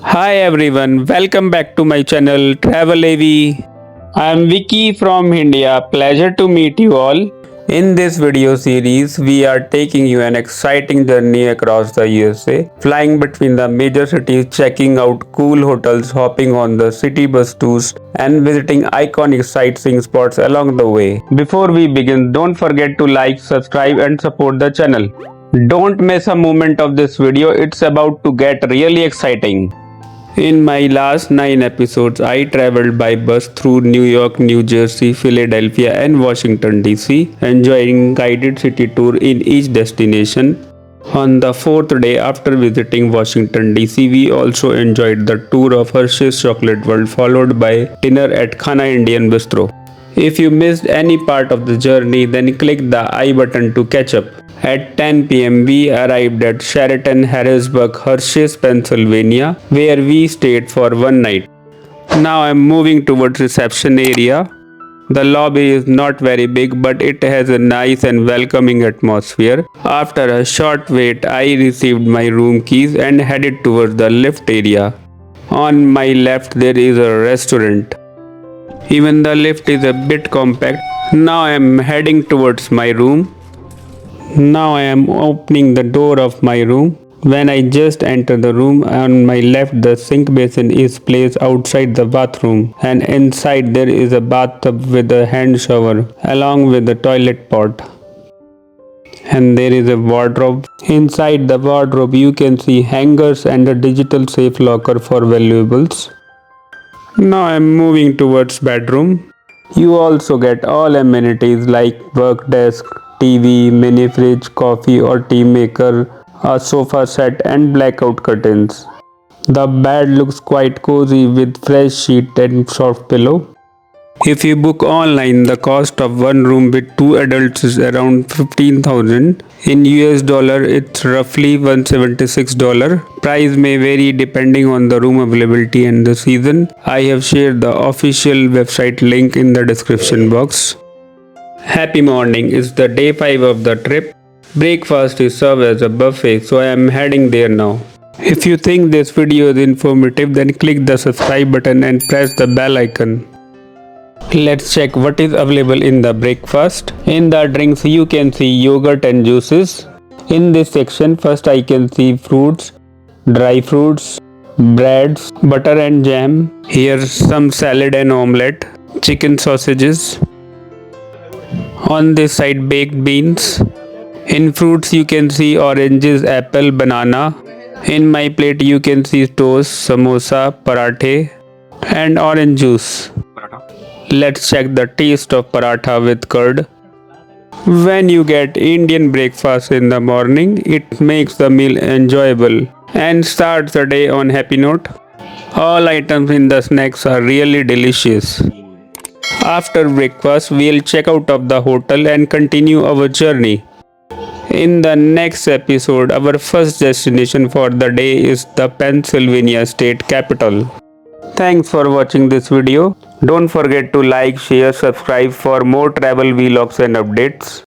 Hi everyone, welcome back to my channel travelav. I am Vicky from India. Pleasure to meet you all. In this video series, we are taking you an exciting journey across the USA, flying between the major cities, checking out cool hotels, hopping on the city bus tours, and visiting iconic sightseeing spots along the way. Before we begin, don't forget to like, subscribe, and support the channel. Don't miss a moment of this video, it's about to get really exciting. In my last 9 episodes, I traveled by bus through New York, New Jersey, Philadelphia, and Washington, D.C., enjoying guided city tour in each destination. On the fourth day after visiting Washington, D.C., we also enjoyed the tour of Hershey's Chocolate World, followed by dinner at Khana Indian Bistro. If you missed any part of the journey, then click the I button to catch up. At 10 pm, we arrived at Sheraton Harrisburg Hershey, Pennsylvania, where we stayed for one night. Now I'm moving towards reception area. The lobby is not very big, but it has a nice and welcoming atmosphere. After a short wait, I received my room keys and headed towards the lift area. On my left, there is a restaurant. Even the lift is a bit compact. Now I am heading towards my room. Now I am opening the door of my room. When I just enter the room, on my left the sink basin is placed outside the bathroom, and inside there is a bathtub with a hand shower along with the toilet pot. And there is a wardrobe. Inside the wardrobe you can see hangers and a digital safe locker for valuables. Now I am moving towards bedroom. You also get all amenities like work desk, TV, mini fridge, coffee or tea maker, a sofa set and blackout curtains. The bed looks quite cozy with fresh sheet and soft pillow. If you book online, the cost of one room with two adults is around 15,000. In US dollar, it's roughly $176. Price may vary depending on the room availability and the season. I have shared the official website link in the description box. Happy morning, it's the day 5 of the trip. Breakfast is served as a buffet, so I am heading there now. If you think this video is informative, then click the subscribe button and press the bell icon. Let's check what is available in the breakfast. In the drinks you can see yogurt and juices. In this section first I can see fruits, dry fruits, breads, butter and jam. Here's some salad and omelette, chicken sausages. On this side baked beans. In fruits you can see oranges, apple, banana. In my plate you can see toast, samosa, parathe and orange juice. Let's check the taste of paratha with curd. When you get Indian breakfast in the morning, it makes the meal enjoyable and starts the day on happy note. All items in the snacks are really delicious. After breakfast, we'll check out of the hotel and continue our journey. In the next episode, our first destination for the day is the Pennsylvania state capital. Thanks for watching this video. Don't forget to like, share, subscribe for more travel vlogs and updates.